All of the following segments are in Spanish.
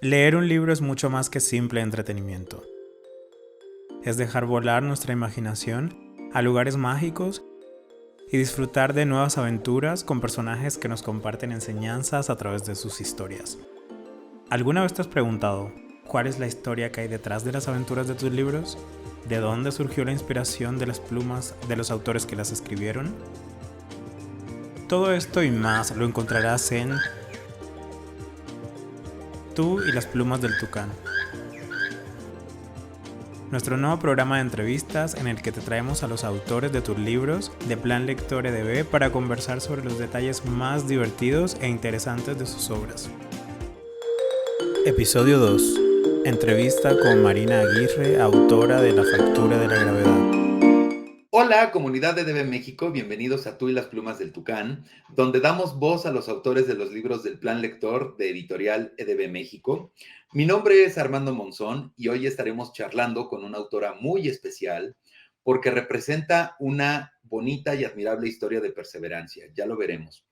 Leer un libro es mucho más que simple entretenimiento. Es dejar volar nuestra imaginación a lugares mágicos y disfrutar de nuevas aventuras con personajes que nos comparten enseñanzas a través de sus historias. ¿Alguna vez te has preguntado cuál es la historia que hay detrás de las aventuras de tus libros? ¿De dónde surgió la inspiración de las plumas de los autores que las escribieron? Todo esto y más lo encontrarás en Tú y las plumas del tucán, nuestro nuevo programa de entrevistas en el que te traemos a los autores de tus libros de Plan Lector EDB para conversar sobre los detalles más divertidos e interesantes de sus obras. Episodio 2. Entrevista con Marina Aguirre, autora de La Factura de la Gravedad. Hola, comunidad de DB México, bienvenidos a Tú y las plumas del tucán, donde damos voz a los autores de los libros del Plan Lector de Editorial EDB México. Mi nombre es Armando Monzón y hoy estaremos charlando con una autora muy especial porque representa una bonita y admirable historia de perseverancia, ya lo veremos.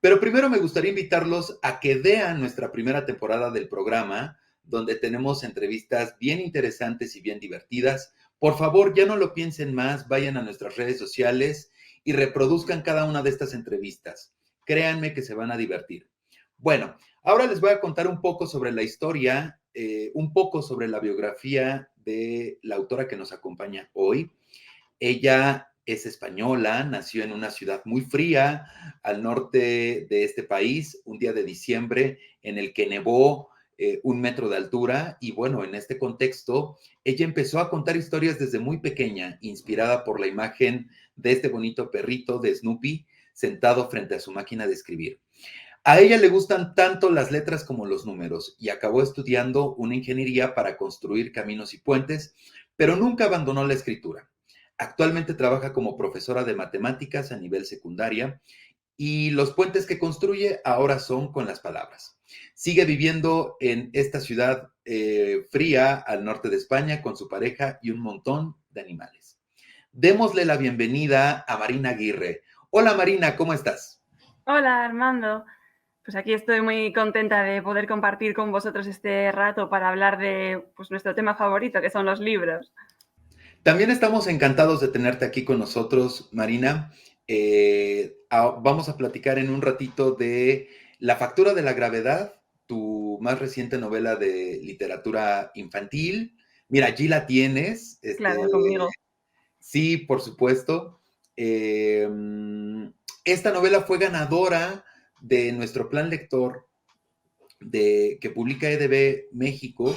Pero primero me gustaría invitarlos a que vean nuestra primera temporada del programa, donde tenemos entrevistas bien interesantes y bien divertidas. Por favor, ya no lo piensen más, vayan a nuestras redes sociales y reproduzcan cada una de estas entrevistas. Créanme que se van a divertir. Bueno, ahora les voy a contar un poco sobre la historia, un poco sobre la biografía de la autora que nos acompaña hoy. Ella es española, nació en una ciudad muy fría al norte de este país, un día de diciembre en el que nevó 1 metro de altura y bueno, en este contexto, ella empezó a contar historias desde muy pequeña, inspirada por la imagen de este bonito perrito de Snoopy sentado frente a su máquina de escribir. A ella le gustan tanto las letras como los números y acabó estudiando una ingeniería para construir caminos y puentes, pero nunca abandonó la escritura. Actualmente trabaja como profesora de matemáticas a nivel secundaria y los puentes que construye ahora son con las palabras. Sigue viviendo en esta ciudad fría al norte de España con su pareja y un montón de animales. Démosle la bienvenida a Marina Aguirre. Hola Marina, ¿cómo estás? Hola Armando, pues aquí estoy muy contenta de poder compartir con vosotros este rato para hablar de nuestro tema favorito, que son los libros. También estamos encantados de tenerte aquí con nosotros, Marina. Vamos a platicar en un ratito de La Factura de la Gravedad, tu más reciente novela de literatura infantil. Mira, allí la tienes. Claro, conmigo. Sí, por supuesto. Eh, Esta novela fue ganadora de nuestro plan lector que publica EDB México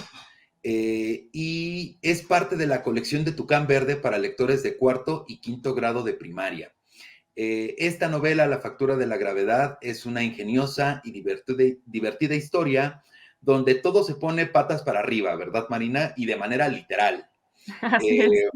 y es parte de la colección de Tucán Verde para lectores de cuarto y quinto grado de primaria. Esta novela, La Factura de la Gravedad, es una ingeniosa y divertida historia donde todo se pone patas para arriba, ¿verdad, Marina? Y de manera literal. Así es. Eh,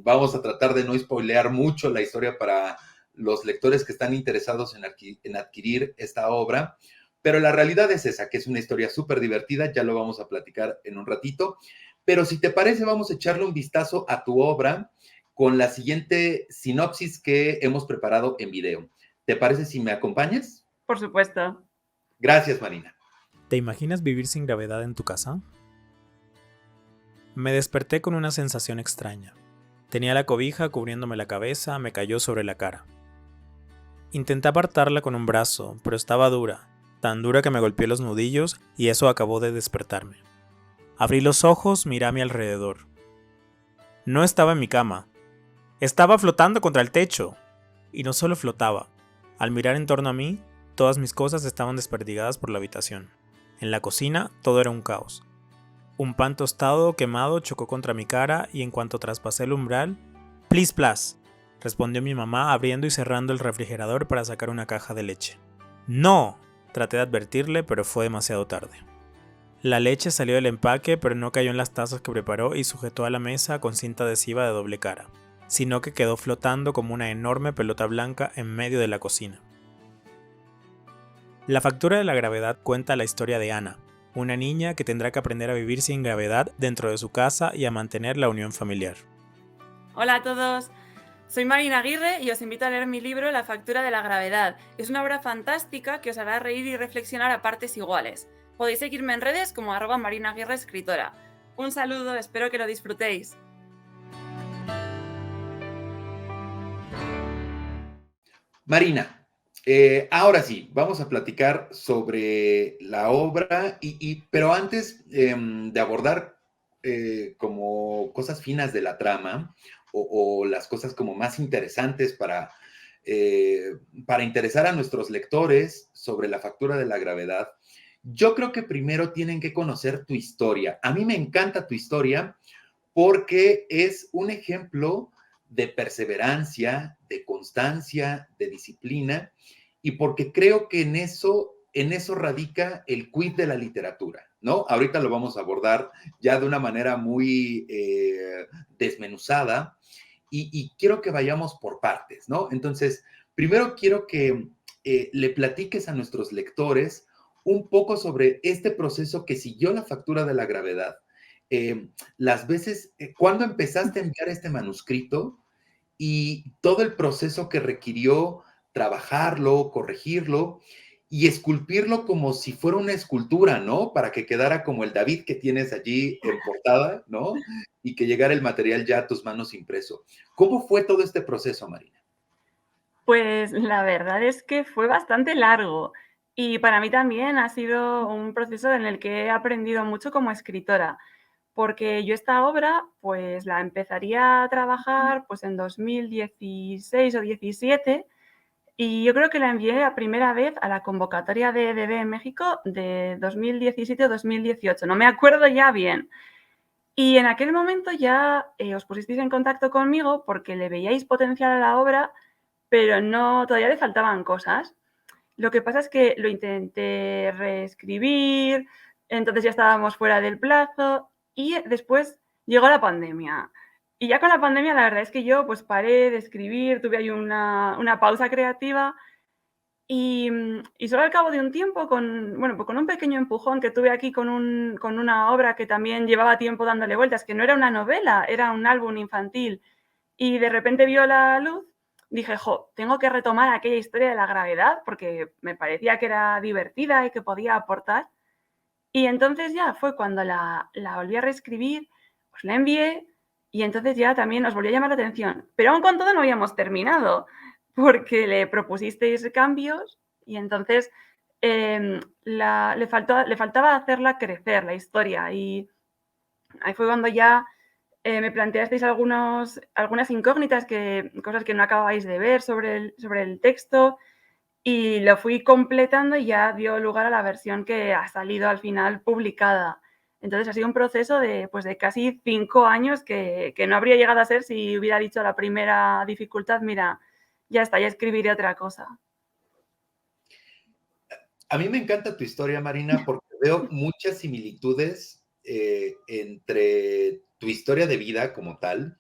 Vamos a tratar de no spoilear mucho la historia para los lectores que están interesados en adquirir esta obra, pero la realidad es esa, que es una historia súper divertida, ya lo vamos a platicar en un ratito, pero si te parece vamos a echarle un vistazo a tu obra con la siguiente sinopsis que hemos preparado en video. ¿Te parece si me acompañas? Por supuesto. Gracias, Marina. ¿Te imaginas vivir sin gravedad en tu casa? Me desperté con una sensación extraña. Tenía la cobija cubriéndome la cabeza, me cayó sobre la cara. Intenté apartarla con un brazo, pero estaba dura, tan dura que me golpeé los nudillos y eso acabó de despertarme. Abrí los ojos, miré a mi alrededor. No estaba en mi cama. Estaba flotando contra el techo. Y no solo flotaba. Al mirar en torno a mí, todas mis cosas estaban desperdigadas por la habitación. En la cocina, todo era un caos. Un pan tostado quemado chocó contra mi cara y en cuanto traspasé el umbral, ¡plis plas!, respondió mi mamá abriendo y cerrando el refrigerador para sacar una caja de leche. ¡No!, traté de advertirle, pero fue demasiado tarde. La leche salió del empaque, pero no cayó en las tazas que preparó y sujetó a la mesa con cinta adhesiva de doble cara, sino que quedó flotando como una enorme pelota blanca en medio de la cocina. La Factura de la Gravedad cuenta la historia de Ana, una niña que tendrá que aprender a vivir sin gravedad dentro de su casa y a mantener la unión familiar. Hola a todos. Soy Marina Aguirre y os invito a leer mi libro La Factura de la Gravedad. Es una obra fantástica que os hará reír y reflexionar a partes iguales. Podéis seguirme en redes como @marinaguirreescritora. Un saludo, espero que lo disfrutéis. Marina, ahora sí, vamos a platicar sobre la obra, pero antes de abordar como cosas finas de la trama o las cosas como más interesantes para interesar a nuestros lectores sobre la factura de la gravedad, yo creo que primero tienen que conocer tu historia. A mí me encanta tu historia porque es un ejemplo de perseverancia, de constancia, de disciplina, y porque creo que en eso radica el quid de la literatura, ¿no? Ahorita lo vamos a abordar ya de una manera muy desmenuzada, y quiero que vayamos por partes, ¿no? Entonces, primero quiero que le platiques a nuestros lectores un poco sobre este proceso que siguió la factura de la gravedad, las veces, ¿cuándo empezaste a enviar este manuscrito y todo el proceso que requirió trabajarlo, corregirlo y esculpirlo como si fuera una escultura, ¿no? Para que quedara como el David que tienes allí en portada, ¿no? Y que llegara el material ya a tus manos impreso. ¿Cómo fue todo este proceso, Marina? Pues la verdad es que fue bastante largo y para mí también ha sido un proceso en el que he aprendido mucho como escritora, porque yo esta obra pues la empezaría a trabajar pues en 2016 o 17 y yo creo que la envié a primera vez a la convocatoria de EDB en México de 2017 o 2018, no me acuerdo ya bien. Y en aquel momento ya os pusisteis en contacto conmigo porque le veíais potencial a la obra, pero no, todavía le faltaban cosas. Lo que pasa es que lo intenté reescribir, entonces ya estábamos fuera del plazo y después llegó la pandemia. Y ya con la pandemia la verdad es que yo pues paré de escribir, tuve ahí una pausa creativa y solo al cabo de un tiempo, bueno, pues con un pequeño empujón que tuve aquí con una obra que también llevaba tiempo dándole vueltas, que no era una novela, era un álbum infantil, y de repente vio la luz, dije, jo, tengo que retomar aquella historia de la gravedad porque me parecía que era divertida y que podía aportar. Y entonces ya fue cuando la volví a reescribir, os la envié y entonces ya también os volvió a llamar la atención. Pero aún con todo no habíamos terminado porque le propusisteis cambios y entonces le faltaba hacerla crecer la historia y ahí fue cuando ya me planteasteis algunas incógnitas, cosas que no acababais de ver sobre el texto y lo fui completando y ya dio lugar a la versión que ha salido al final publicada. Entonces ha sido un proceso pues de casi 5 años que no habría llegado a ser si hubiera dicho a la primera dificultad, mira, ya está, ya escribiré otra cosa. A mí me encanta tu historia, Marina, porque veo muchas similitudes entre tu historia de vida como tal,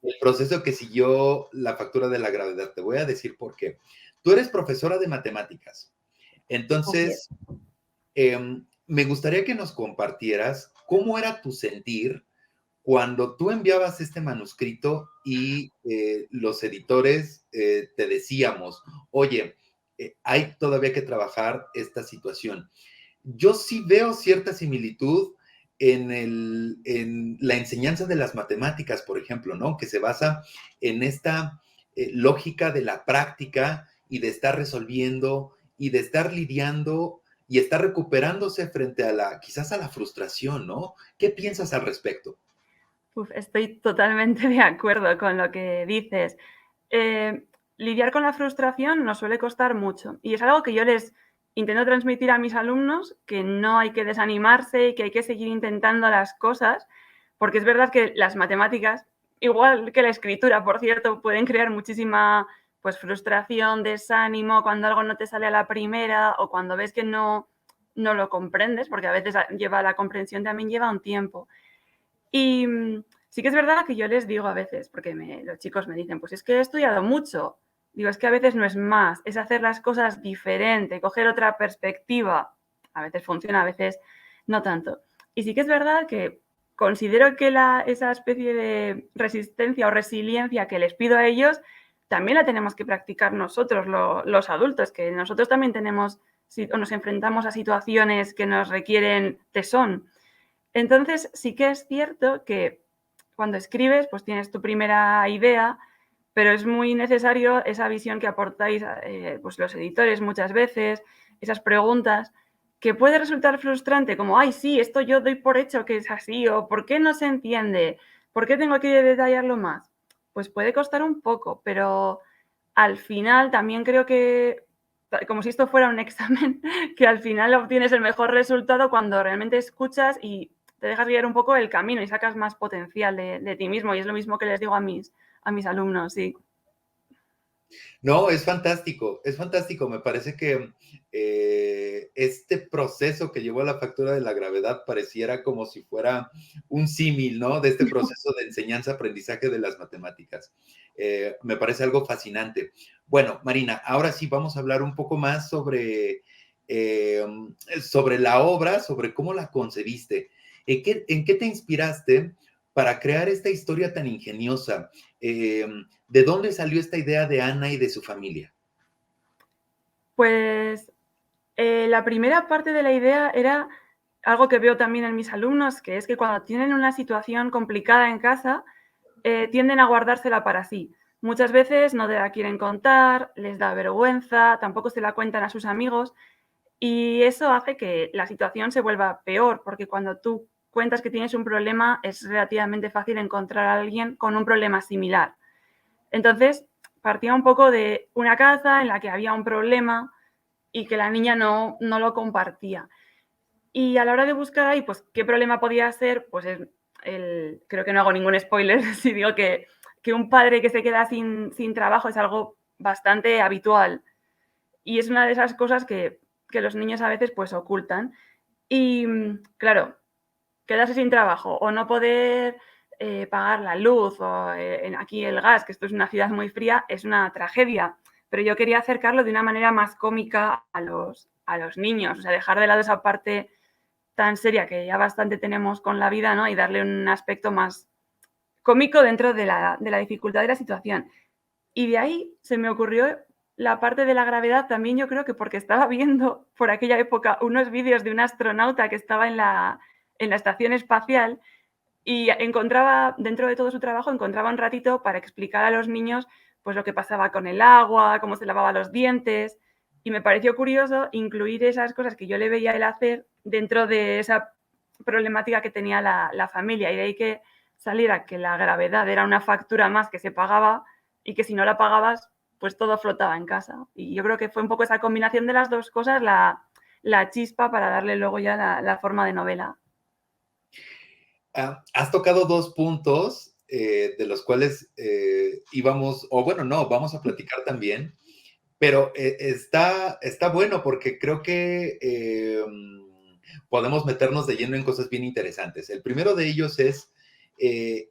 el proceso que siguió la factura de la gravedad. Te voy a decir por qué. Tú eres profesora de matemáticas. Así es. Entonces, me gustaría que nos compartieras cómo era tu sentir cuando tú enviabas este manuscrito y los editores te decíamos, oye, hay todavía que trabajar esta situación. Yo sí veo cierta similitud en la enseñanza de las matemáticas, por ejemplo, ¿no? Que se basa en esta lógica de la práctica y de estar resolviendo y de estar lidiando y estar recuperándose frente a quizás a la frustración, ¿no? ¿Qué piensas al respecto? Uf, estoy totalmente de acuerdo con lo que dices. Lidiar con la frustración nos suele costar mucho y es algo que yo les intento transmitir a mis alumnos, que no hay que desanimarse y que hay que seguir intentando las cosas, porque es verdad que las matemáticas, igual que la escritura, por cierto, pueden crear muchísima pues, frustración, desánimo, cuando algo no te sale a la primera o cuando ves que no lo comprendes, porque a veces la comprensión también lleva un tiempo. Y sí que es verdad que yo les digo a veces, porque los chicos me dicen, pues es que he estudiado mucho. Digo, es que a veces no es más, es hacer las cosas diferente, coger otra perspectiva. A veces funciona, a veces no tanto. Y sí que es verdad que considero que esa especie de resistencia o resiliencia que les pido a ellos, también la tenemos que practicar nosotros, los adultos, que nosotros también tenemos o nos enfrentamos a situaciones que nos requieren tesón. Entonces, sí que es cierto que cuando escribes, pues tienes tu primera idea, pero es muy necesario esa visión que aportáis pues los editores muchas veces, esas preguntas, que puede resultar frustrante, como, ay, sí, esto yo doy por hecho que es así, o ¿por qué no se entiende? ¿Por qué tengo que detallarlo más? Pues puede costar un poco, pero al final también creo que, como si esto fuera un examen, que al final obtienes el mejor resultado cuando realmente escuchas y te dejas guiar un poco el camino y sacas más potencial de ti mismo. Y es lo mismo que les digo a mis alumnos, sí. No, es fantástico. Me parece que este proceso que llevó a la factura de la gravedad pareciera como si fuera un símil, ¿no? De este proceso de enseñanza-aprendizaje de las matemáticas. Me parece algo fascinante. Bueno, Marina, ahora sí vamos a hablar un poco más eh, sobre la obra, sobre cómo la concebiste. En qué te inspiraste para crear esta historia tan ingeniosa? ¿De dónde salió esta idea de Ana y de su familia? Pues la primera parte de la idea era algo que veo también en mis alumnos, que es que cuando tienen una situación complicada en casa, tienden a guardársela para sí. Muchas veces no te la quieren contar, les da vergüenza, tampoco se la cuentan a sus amigos y eso hace que la situación se vuelva peor, porque cuando tú cuentas que tienes un problema es relativamente fácil encontrar a alguien con un problema similar. Entonces, partía un poco de una casa en la que había un problema y que la niña no lo compartía. Y a la hora de buscar ahí, pues, qué problema podía ser, pues creo que no hago ningún spoiler si digo que un padre que se queda sin trabajo es algo bastante habitual. Y es una de esas cosas que los niños a veces pues ocultan. Y claro, quedarse sin trabajo o no poder pagar la luz o aquí el gas, que esto es una ciudad muy fría, es una tragedia. Pero yo quería acercarlo de una manera más cómica a los niños, o sea, dejar de lado esa parte tan seria que ya bastante tenemos con la vida, ¿no? Y darle un aspecto más cómico dentro de la dificultad de la situación. Y de ahí se me ocurrió la parte de la gravedad también, yo creo que porque estaba viendo por aquella época unos vídeos de un astronauta que estaba en la estación espacial y encontraba, dentro de todo su trabajo, encontraba un ratito para explicar a los niños pues lo que pasaba con el agua, cómo se lavaba los dientes. Y me pareció curioso incluir esas cosas que yo le veía a él hacer dentro de esa problemática que tenía la familia. Y de ahí que saliera que la gravedad era una factura más que se pagaba y que si no la pagabas, pues todo flotaba en casa. Y yo creo que fue un poco esa combinación de las dos cosas la chispa para darle luego ya la forma de novela. Has tocado dos puntos de los cuales íbamos, o bueno, no, vamos a platicar también, pero está bueno porque creo que podemos meternos de lleno en cosas bien interesantes. El primero de ellos es eh,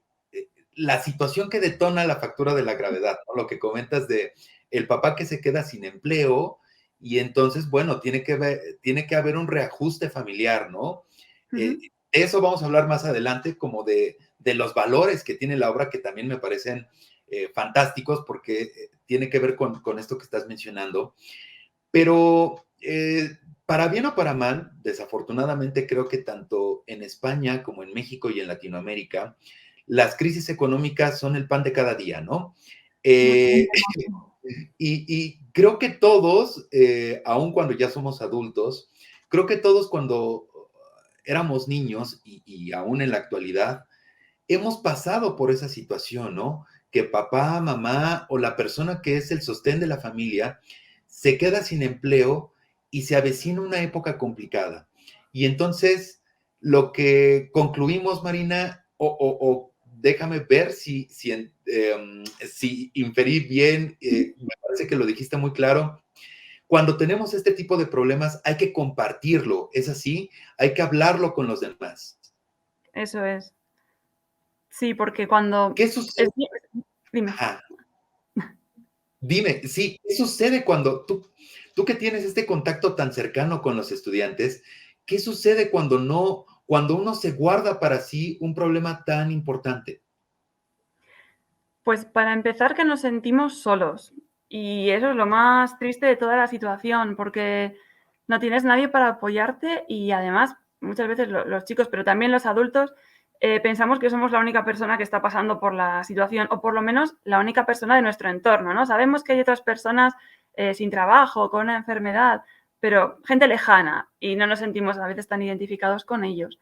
la situación que detona la factura de la gravedad, ¿no? Lo que comentas de el papá que se queda sin empleo y entonces, bueno, tiene que haber un reajuste familiar, ¿no? Eh, Ujú. eso vamos a hablar más adelante, como de los valores que tiene la obra, que también me parecen fantásticos porque tiene que ver con esto que estás mencionando. Pero para bien o para mal, desafortunadamente creo que tanto en España como en México y en Latinoamérica, las crisis económicas son el pan de cada día, ¿no? Eh, y creo que todos, aun cuando ya somos adultos, creo que todos cuando éramos niños y aún en la actualidad, hemos pasado por esa situación, ¿no? Que papá, mamá o la persona que es el sostén de la familia se queda sin empleo y se avecina una época complicada. Y entonces, lo que concluimos, Marina, o déjame ver si inferí bien, me parece que lo dijiste muy claro. Cuando tenemos este tipo de problemas, hay que compartirlo, es así, hay que hablarlo con los demás. Eso es. Sí, porque cuando ¿Qué sucede? dime. Ajá. Dime, sí, ¿qué sucede cuando tú que tienes este contacto tan cercano con los estudiantes, qué sucede cuando uno se guarda para sí un problema tan importante? Pues para empezar que nos sentimos solos y eso es lo más triste de toda la situación, porque no tienes nadie para apoyarte y además muchas veces los chicos, pero también los adultos, pensamos que somos la única persona que está pasando por la situación o por lo menos la única persona de nuestro entorno, ¿no? Sabemos que hay otras personas sin trabajo, con una enfermedad, pero gente lejana y no nos sentimos a veces tan identificados con ellos.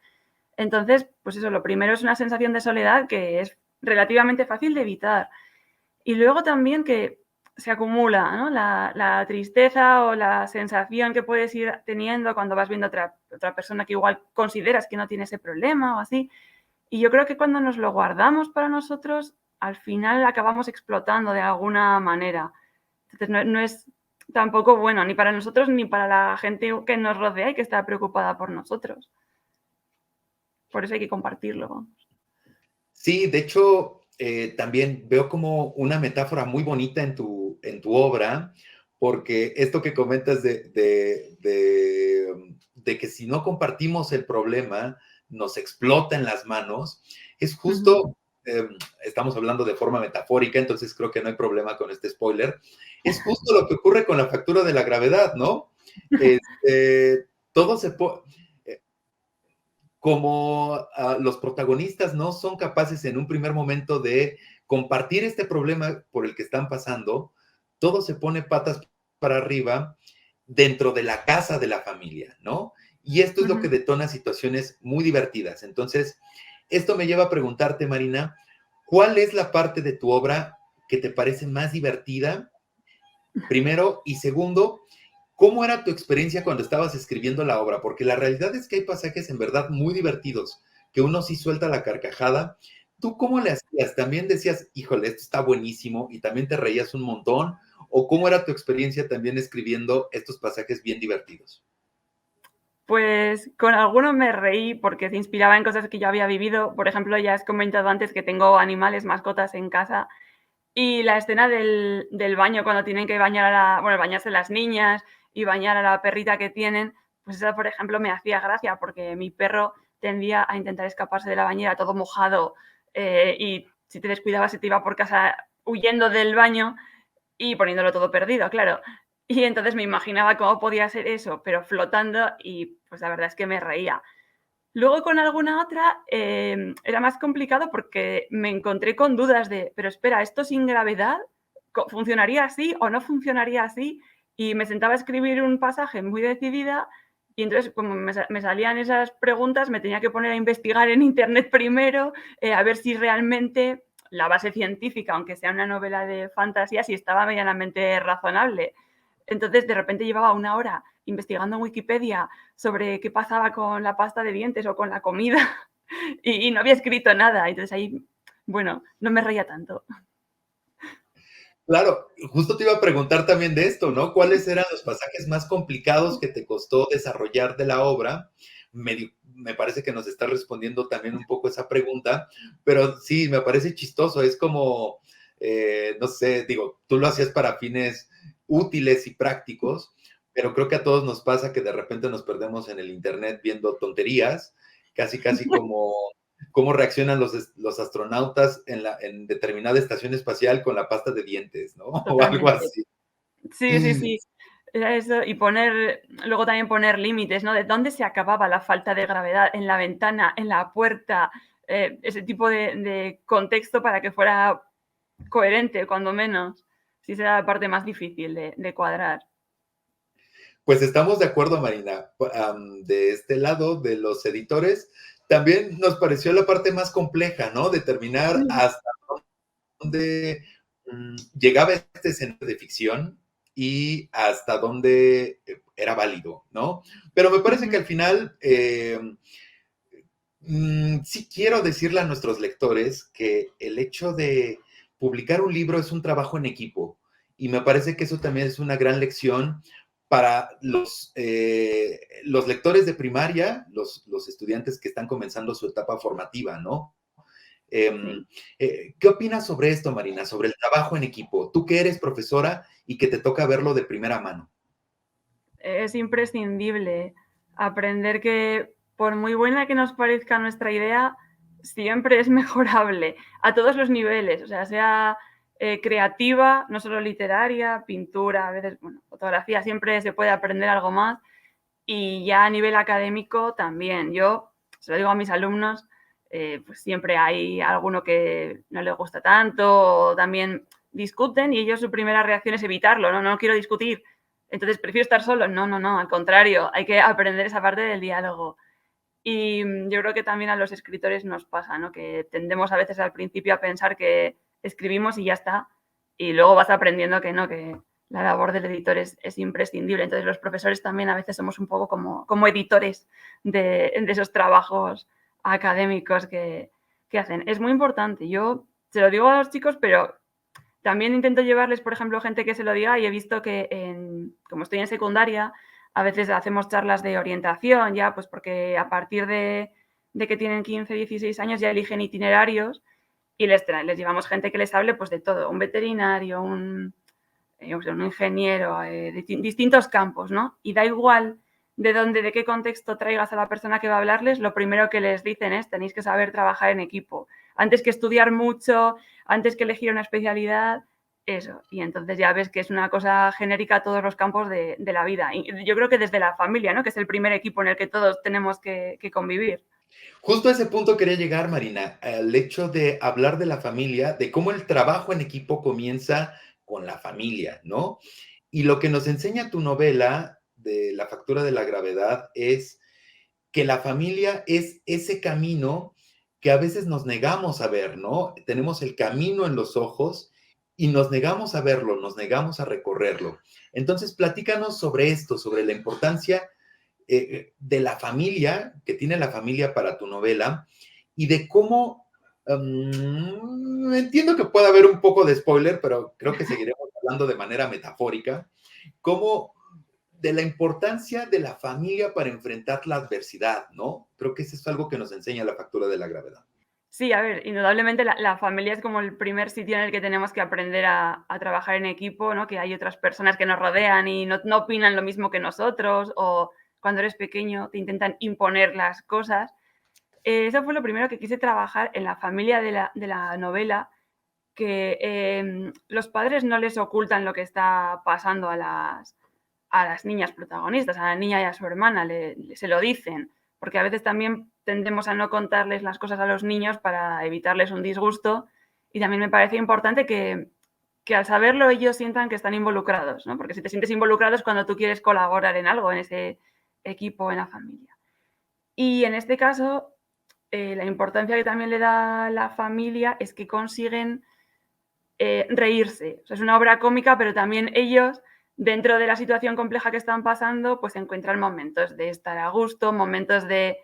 Entonces, pues eso, lo primero es una sensación de soledad que es relativamente fácil de evitar. Y luego también que se acumula, ¿no? La tristeza o la sensación que puedes ir teniendo cuando vas viendo otra persona que igual consideras que no tiene ese problema o así. Y yo creo que cuando nos lo guardamos para nosotros, al final acabamos explotando de alguna manera. Entonces no es tampoco bueno ni para nosotros ni para la gente que nos rodea y que está preocupada por nosotros. Por eso hay que compartirlo. Sí, de hecho, también veo como una metáfora muy bonita en tu obra, porque esto que comentas de que si no compartimos el problema, nos explota en las manos, es justo, estamos hablando de forma metafórica, entonces creo que no hay problema con este spoiler, es justo lo que ocurre con la factura de la gravedad, ¿no? Todo se puede como los protagonistas no son capaces en un primer momento de compartir este problema por el que están pasando, todo se pone patas para arriba dentro de la casa de la familia, ¿no? Y esto es lo que detona situaciones muy divertidas. Entonces, esto me lleva a preguntarte, Marina, ¿cuál es la parte de tu obra que te parece más divertida? Primero, y segundo, ¿cómo era tu experiencia cuando estabas escribiendo la obra? Porque la realidad es que hay pasajes en verdad muy divertidos, que uno sí suelta la carcajada. ¿Tú cómo le hacías? ¿También decías, híjole, esto está buenísimo y también te reías un montón? ¿O cómo era tu experiencia también escribiendo estos pasajes bien divertidos? Pues con algunos me reí porque se inspiraba en cosas que yo había vivido. Por ejemplo, ya has comentado antes que tengo animales, mascotas en casa. Y la escena del baño, cuando tienen que bañar bueno, bañarse las niñas y bañar a la perrita que tienen, pues esa, por ejemplo, me hacía gracia porque mi perro tendía a intentar escaparse de la bañera todo mojado y si te descuidabas se te iba por casa huyendo del baño y poniéndolo todo perdido, claro. Y entonces me imaginaba cómo podía ser eso, pero flotando y pues la verdad es que me reía. Luego con alguna otra era más complicado porque me encontré con dudas de, pero espera, ¿esto sin gravedad funcionaría así o no funcionaría así? Y me sentaba a escribir un pasaje muy decidida y entonces como me salían esas preguntas, me tenía que poner a investigar en internet primero, a ver si realmente la base científica, aunque sea una novela de fantasía, si estaba medianamente razonable. Entonces, de repente llevaba una hora investigando en Wikipedia sobre qué pasaba con la pasta de dientes o con la comida y no había escrito nada. Entonces ahí, bueno, no me reía tanto. Claro, justo te iba a preguntar también de esto, ¿no? ¿Cuáles eran los pasajes más complicados que te costó desarrollar de la obra? Me parece que nos está respondiendo también un poco esa pregunta, pero sí, me parece chistoso, es como, no sé, digo, tú lo hacías para fines útiles y prácticos, pero creo que a todos nos pasa que de repente nos perdemos en el internet viendo tonterías, casi como cómo reaccionan los astronautas en determinada estación espacial con la pasta de dientes, ¿no? O algo Totalmente. así. Sí, sí, sí. Era eso. Y luego también poner límites, ¿no? De dónde se acababa la falta de gravedad, en la ventana, en la puerta, ese tipo de contexto para que fuera coherente, cuando menos. Sí, será la parte más difícil de cuadrar. Pues estamos de acuerdo, Marina. De este lado, de los editores, también nos pareció la parte más compleja, ¿no? Determinar hasta dónde llegaba este escenario de ficción y hasta dónde era válido, ¿no? Pero me parece que al final sí quiero decirle a nuestros lectores que el hecho de publicar un libro es un trabajo en equipo y me parece que eso también es una gran lección para los lectores de primaria, los estudiantes que están comenzando su etapa formativa, ¿no? Sí. ¿Qué opinas sobre esto, Marina? Sobre el trabajo en equipo. Tú que eres profesora y que te toca verlo de primera mano. Es imprescindible aprender que, por muy buena que nos parezca nuestra idea, siempre es mejorable a todos los niveles, o sea creativa, no solo literaria, pintura, a veces, bueno, fotografía, siempre se puede aprender algo más. Y ya a nivel académico también. Yo se lo digo a mis alumnos, pues siempre hay alguno que no le gusta tanto o también discuten y ellos su primera reacción es evitarlo, no quiero discutir, entonces prefiero estar solo. No, al contrario, hay que aprender esa parte del diálogo. Y yo creo que también a los escritores nos pasa, ¿no? Que tendemos a veces al principio a pensar que escribimos y ya está, y luego vas aprendiendo que no, que la labor del editor es imprescindible. Entonces los profesores también a veces somos un poco como editores de esos trabajos académicos que hacen. Es muy importante. Yo se lo digo a los chicos, pero también intento llevarles, por ejemplo, gente que se lo diga, y he visto que, como estoy en secundaria, a veces hacemos charlas de orientación ya, pues porque a partir de que tienen 15, 16 años ya eligen itinerarios y les llevamos gente que les hable pues de todo, un veterinario, un ingeniero, de distintos campos, ¿no? Y da igual de dónde, de qué contexto traigas a la persona que va a hablarles, lo primero que les dicen es tenéis que saber trabajar en equipo. Antes que estudiar mucho, antes que elegir una especialidad, eso. Y entonces ya ves que es una cosa genérica a todos los campos de la vida. Y yo creo que desde la familia, ¿no? Que es el primer equipo en el que todos tenemos que convivir. Justo a ese punto quería llegar, Marina, al hecho de hablar de la familia, de cómo el trabajo en equipo comienza con la familia, ¿no? Y lo que nos enseña tu novela de La factura de la gravedad es que la familia es ese camino que a veces nos negamos a ver, ¿no? Tenemos el camino en los ojos y nos negamos a verlo, nos negamos a recorrerlo. Entonces, platícanos sobre esto, sobre la importancia de la familia, que tiene la familia para tu novela, y de cómo, entiendo que puede haber un poco de spoiler, pero creo que seguiremos hablando de manera metafórica, cómo de la importancia de la familia para enfrentar la adversidad, ¿no? Creo que eso es algo que nos enseña la factura de la gravedad. Sí, a ver, indudablemente la familia es como el primer sitio en el que tenemos que aprender a trabajar en equipo, ¿no? Que hay otras personas que nos rodean y no opinan lo mismo que nosotros, o cuando eres pequeño te intentan imponer las cosas. Eso fue lo primero que quise trabajar en la familia de la novela, que los padres no les ocultan lo que está pasando a las niñas protagonistas, a la niña y a su hermana, se lo dicen, porque a veces también tendemos a no contarles las cosas a los niños para evitarles un disgusto, y también me parece importante que al saberlo ellos sientan que están involucrados, ¿no? Porque si te sientes involucrado es cuando tú quieres colaborar en algo, en ese equipo, en la familia. Y en este caso, la importancia que también le da la familia es que consiguen reírse. O sea, es una obra cómica, pero también ellos, dentro de la situación compleja que están pasando, pues encuentran momentos de estar a gusto, momentos de,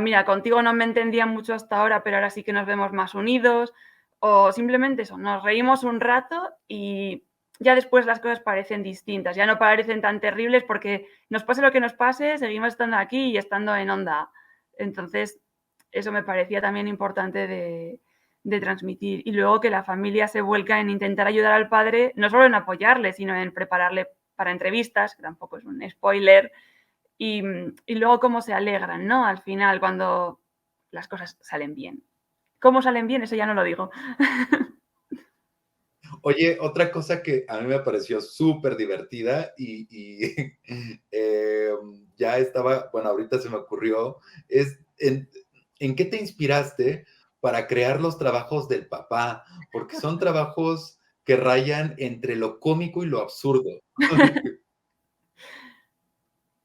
mira, contigo no me entendía mucho hasta ahora, pero ahora sí que nos vemos más unidos, o simplemente eso, nos reímos un rato y ya después las cosas parecen distintas, ya no parecen tan terribles porque nos pase lo que nos pase, seguimos estando aquí y estando en onda. Entonces, eso me parecía también importante de transmitir. Y luego que la familia se vuelca en intentar ayudar al padre, no solo en apoyarle, sino en prepararle para entrevistas, que tampoco es un spoiler, y luego cómo se alegran, ¿no? Al final, cuando las cosas salen bien. ¿Cómo salen bien? Eso ya no lo digo. Oye, otra cosa que a mí me pareció súper divertida y ya estaba, bueno, ahorita se me ocurrió, es en qué te inspiraste para crear los trabajos del papá, porque son trabajos que rayan entre lo cómico y lo absurdo.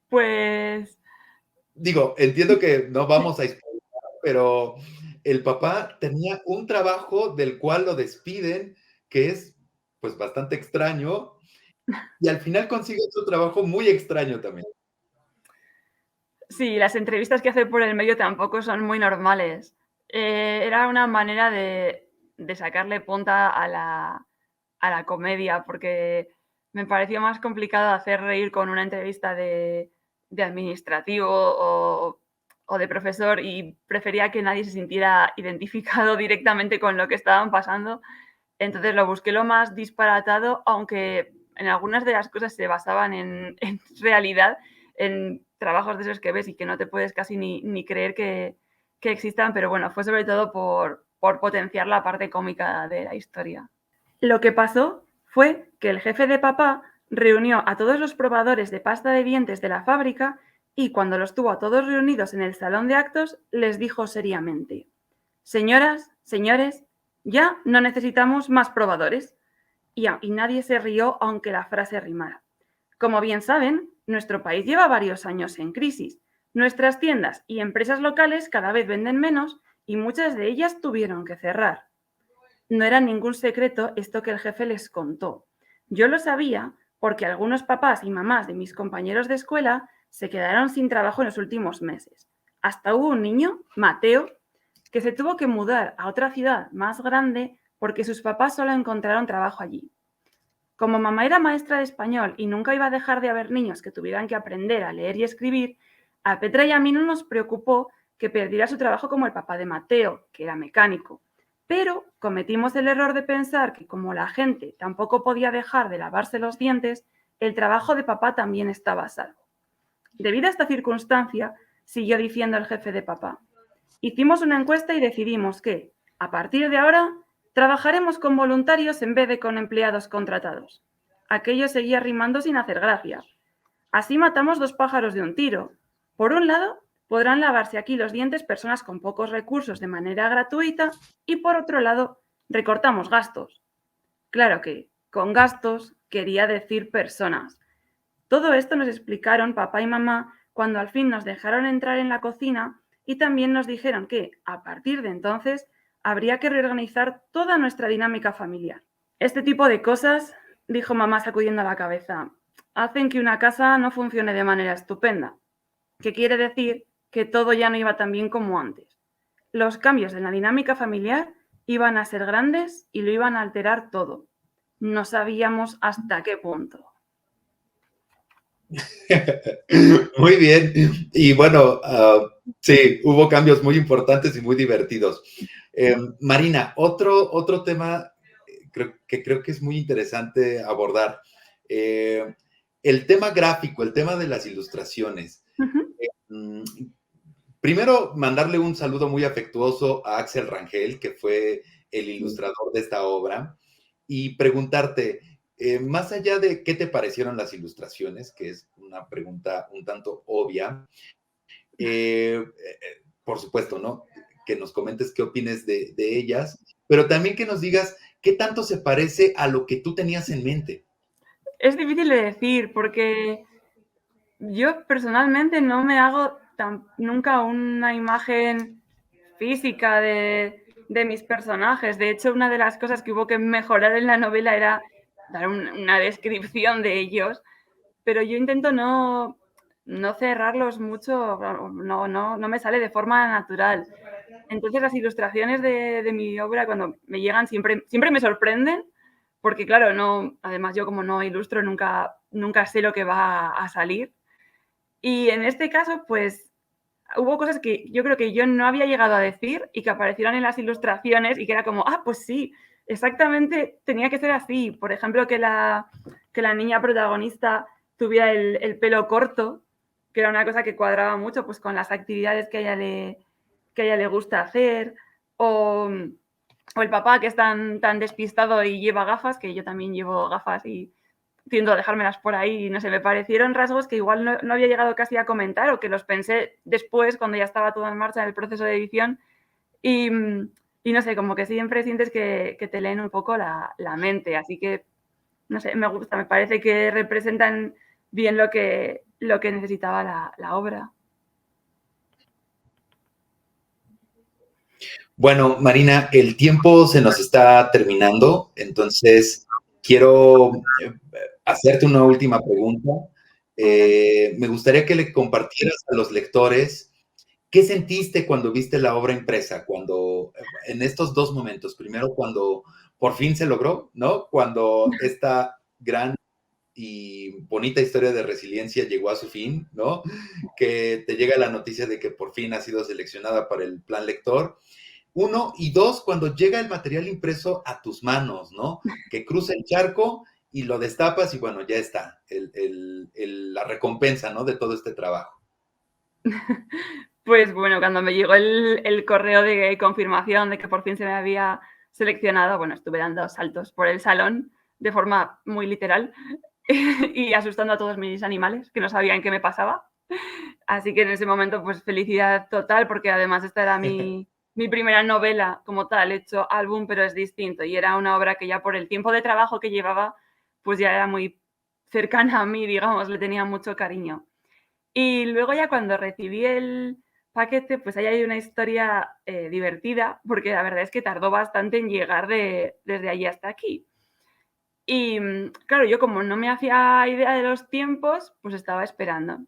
Pues Digo, entiendo que no vamos a spoiler, pero el papá tenía un trabajo del cual lo despiden, que es pues bastante extraño, y al final consigue otro trabajo muy extraño también. sí, las entrevistas que hace por el medio tampoco son muy normales. Era una manera de sacarle punta a la comedia, porque me pareció más complicado hacer reír con una entrevista de administrativo o de profesor, y prefería que nadie se sintiera identificado directamente con lo que estaban pasando. Entonces lo busqué lo más disparatado, aunque en algunas de las cosas se basaban en realidad, en trabajos de esos que ves y que no te puedes casi ni creer que existan, pero bueno, fue sobre todo por potenciar la parte cómica de la historia. Lo que pasó fue que el jefe de papá Reunió a todos los probadores de pasta de dientes de la fábrica y cuando los tuvo a todos reunidos en el salón de actos, les dijo seriamente: Señoras, señores, ya no necesitamos más probadores. Y nadie se rió aunque la frase rimara. Como bien saben, nuestro país lleva varios años en crisis. Nuestras tiendas y empresas locales cada vez venden menos y muchas de ellas tuvieron que cerrar. No era ningún secreto esto que el jefe les contó. Yo lo sabía porque algunos papás y mamás de mis compañeros de escuela se quedaron sin trabajo en los últimos meses. Hasta hubo un niño, Mateo, que se tuvo que mudar a otra ciudad más grande porque sus papás solo encontraron trabajo allí. Como mamá era maestra de español y nunca iba a dejar de haber niños que tuvieran que aprender a leer y escribir, a Petra y a mí no nos preocupó que perdiera su trabajo como el papá de Mateo, que era mecánico. Pero cometimos el error de pensar que como la gente tampoco podía dejar de lavarse los dientes, el trabajo de papá también estaba a salvo. Debido a esta circunstancia, siguió diciendo el jefe de papá, hicimos una encuesta y decidimos que, a partir de ahora, trabajaremos con voluntarios en vez de con empleados contratados. Aquello seguía rimando sin hacer gracia. Así matamos 2 pájaros de un tiro. Por un lado, podrán lavarse aquí los dientes personas con pocos recursos de manera gratuita y por otro lado, recortamos gastos. Claro que con gastos quería decir personas. Todo esto nos explicaron papá y mamá cuando al fin nos dejaron entrar en la cocina y también nos dijeron que, a partir de entonces, habría que reorganizar toda nuestra dinámica familiar. Este tipo de cosas, dijo mamá sacudiendo la cabeza, hacen que una casa no funcione de manera estupenda, que quiere decir que todo ya no iba tan bien como antes. Los cambios en la dinámica familiar iban a ser grandes y lo iban a alterar todo. No sabíamos hasta qué punto. Muy bien. Y bueno, sí, hubo cambios muy importantes y muy divertidos. Marina, otro tema creo que es muy interesante abordar. El tema gráfico, el tema de las ilustraciones. Uh-huh. Primero, mandarle un saludo muy afectuoso a Axel Rangel, que fue el ilustrador de esta obra, y preguntarte, más allá de qué te parecieron las ilustraciones, que es una pregunta un tanto obvia, por supuesto, ¿no? Que nos comentes qué opines de ellas, pero también que nos digas qué tanto se parece a lo que tú tenías en mente. Es difícil de decir porque yo personalmente no me hago nunca una imagen física de mis personajes. De hecho, una de las cosas que hubo que mejorar en la novela era dar una descripción de ellos, pero yo intento no cerrarlos mucho, no me sale de forma natural. Entonces las ilustraciones de mi obra cuando me llegan siempre me sorprenden, porque claro, además yo como no ilustro nunca sé lo que va a salir. Y en este caso, pues hubo cosas que yo creo que yo no había llegado a decir y que aparecieron en las ilustraciones y que era como, pues sí, exactamente tenía que ser así. Por ejemplo, que la niña protagonista tuviera el pelo corto, que era una cosa que cuadraba mucho pues con las actividades que a ella le gusta hacer, o el papá que es tan despistado y lleva gafas, que yo también llevo gafas y tiendo a dejármelas por ahí y no sé, me parecieron rasgos que igual no había llegado casi a comentar o que los pensé después cuando ya estaba todo en marcha en el proceso de edición y no sé, como que siempre sientes que te leen un poco la mente, así que no sé, me gusta, me parece que representan bien lo que necesitaba la obra. Bueno, Marina, el tiempo se nos está terminando, entonces quiero hacerte una última pregunta. Me gustaría que le compartieras a los lectores qué sentiste cuando viste la obra impresa, en estos 2 momentos. Primero, cuando por fin se logró, ¿no? Cuando esta gran y bonita historia de resiliencia llegó a su fin, ¿no? Que te llega la noticia de que por fin ha sido seleccionada para el plan lector. 1, y 2, cuando llega el material impreso a tus manos, ¿no? Que cruza el charco y lo destapas y bueno, ya está, la recompensa, ¿no? De todo este trabajo. Pues bueno, cuando me llegó el correo de confirmación de que por fin se me había seleccionado, bueno, estuve dando saltos por el salón de forma muy literal y asustando a todos mis animales que no sabían qué me pasaba. Así que en ese momento, pues felicidad total, porque además esta era mi primera novela como tal, hecho álbum, pero es distinto. Y era una obra que ya por el tiempo de trabajo que llevaba, pues ya era muy cercana a mí, digamos, le tenía mucho cariño. Y luego ya cuando recibí el paquete, pues ahí hay una historia divertida, porque la verdad es que tardó bastante en llegar desde allí hasta aquí. Y claro, yo como no me hacía idea de los tiempos, pues estaba esperando.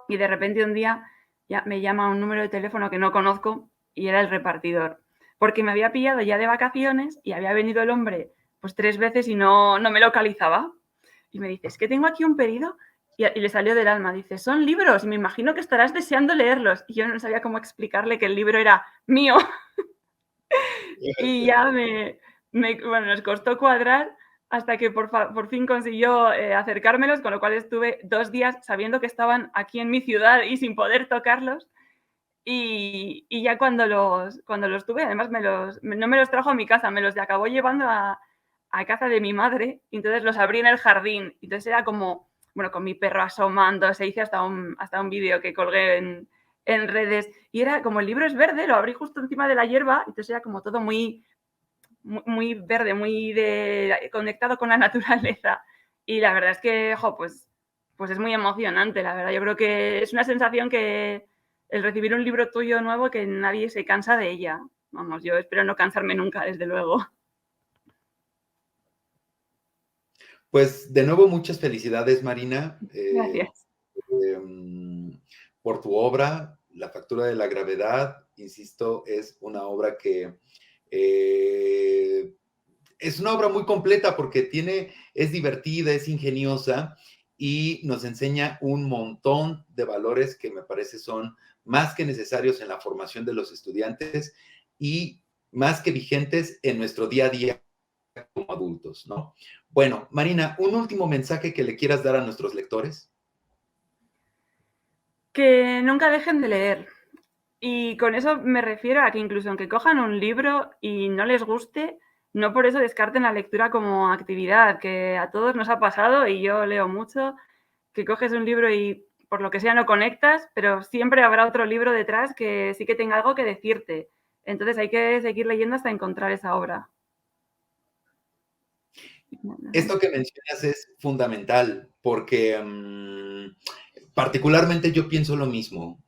Y de repente un día ya me llama un número de teléfono que no conozco y era el repartidor. Porque me había pillado ya de vacaciones y había venido el hombre pues 3 veces y no me localizaba. Y me dice, es que tengo aquí un pedido. Y le salió del alma. Dice, son libros y me imagino que estarás deseando leerlos. Y yo no sabía cómo explicarle que el libro era mío. Y ya bueno, nos costó cuadrar hasta que por fin consiguió acercármelos, con lo cual estuve 2 días sabiendo que estaban aquí en mi ciudad y sin poder tocarlos. Y ya cuando los tuve, además no me los trajo a mi casa, me los acabó llevando a casa de mi madre, y entonces los abrí en el jardín. Entonces era como, bueno, con mi perro asomando, se hizo hasta un vídeo que colgué en redes, y era como el libro es verde, lo abrí justo encima de la hierba, entonces era como todo muy, muy verde, muy conectado con la naturaleza. Y la verdad es que, pues es muy emocionante, la verdad. Yo creo que es una sensación que el recibir un libro tuyo nuevo, que nadie se cansa de ella. Vamos, yo espero no cansarme nunca, desde luego. Pues de nuevo, muchas felicidades, Marina, Gracias. por tu obra. La factura de la gravedad, insisto, es una obra que es una obra muy completa porque es divertida, es ingeniosa y nos enseña un montón de valores que me parece son más que necesarios en la formación de los estudiantes y más que vigentes en nuestro día a día como adultos, ¿no? Bueno, Marina, un último mensaje que le quieras dar a nuestros lectores. Que nunca dejen de leer. Y con eso me refiero a que incluso aunque cojan un libro y no les guste, no por eso descarten la lectura como actividad, que a todos nos ha pasado, y yo leo mucho, que coges un libro y por lo que sea no conectas, pero siempre habrá otro libro detrás que sí que tenga algo que decirte. Entonces hay que seguir leyendo hasta encontrar esa obra. Esto que mencionas es fundamental porque particularmente yo pienso lo mismo.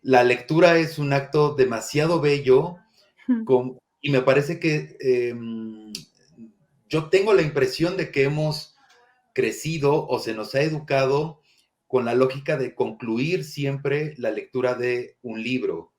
La lectura es un acto demasiado bello y me parece que yo tengo la impresión de que hemos crecido o se nos ha educado con la lógica de concluir siempre la lectura de un libro.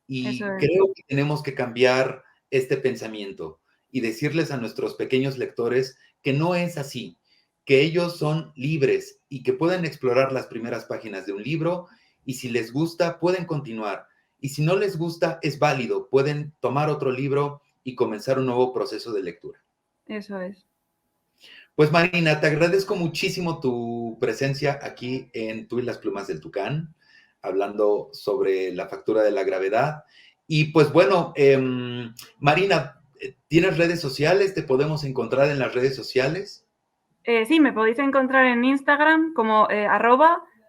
Eso Y es. creo que tenemos que cambiar este pensamiento y decirles a nuestros pequeños lectores que no es así, que ellos son libres y que pueden explorar las primeras páginas de un libro y si les gusta pueden continuar. Y si no les gusta es válido, pueden tomar otro libro y comenzar un nuevo proceso de lectura. Eso es. Pues Marina, te agradezco muchísimo tu presencia aquí en Tú y las plumas del Tucán, hablando sobre la factura de la gravedad. Y pues bueno, Marina, ¿tienes redes sociales? ¿Te podemos encontrar en las redes sociales? Sí, me podéis encontrar en Instagram como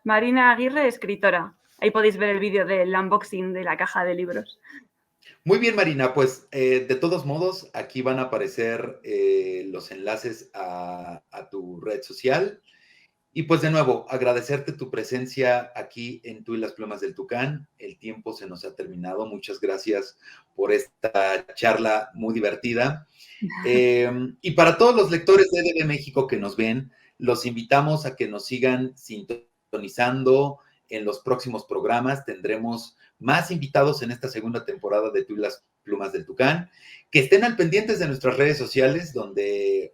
@Marina Aguirre escritora. Ahí podéis ver el vídeo del unboxing de la caja de libros. Muy bien, Marina, pues de todos modos, aquí van a aparecer los enlaces a tu red social. Y pues de nuevo, agradecerte tu presencia aquí en Tú y las plumas del Tucán. El tiempo se nos ha terminado. Muchas gracias por esta charla muy divertida. Y para todos los lectores de EDB México que nos ven, los invitamos a que nos sigan sintonizando en los próximos programas. Tendremos más invitados en esta segunda temporada de Tú y las plumas del Tucán. Que estén al pendientes de nuestras redes sociales, donde,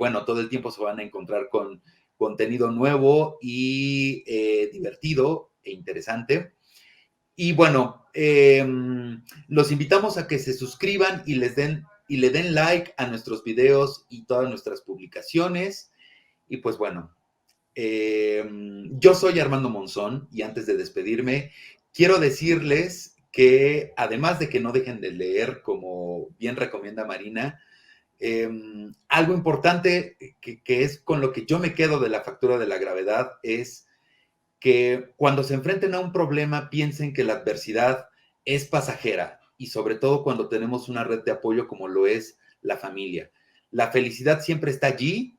bueno, todo el tiempo se van a encontrar con contenido nuevo y divertido e interesante. Y bueno, los invitamos a que se suscriban y le den like a nuestros videos y todas nuestras publicaciones. Y pues bueno, yo soy Armando Monzón y antes de despedirme, quiero decirles que además de que no dejen de leer, como bien recomienda Marina, Algo importante que es con lo que yo me quedo de la factura de la gravedad es que cuando se enfrenten a un problema piensen que la adversidad es pasajera y sobre todo cuando tenemos una red de apoyo como lo es la familia. La felicidad siempre está allí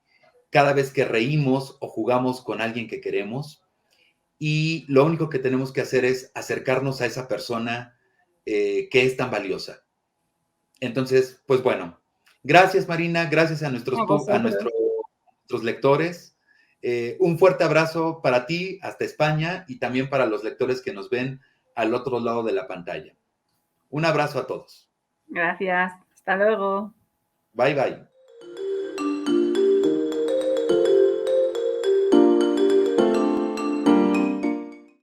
cada vez que reímos o jugamos con alguien que queremos y lo único que tenemos que hacer es acercarnos a esa persona que es tan valiosa. Entonces, pues bueno, gracias Marina, gracias a nuestros, A vosotros. nuestros lectores. Un fuerte abrazo para ti hasta España y también para los lectores que nos ven al otro lado de la pantalla. Un abrazo a todos. Gracias. Hasta luego. Bye bye.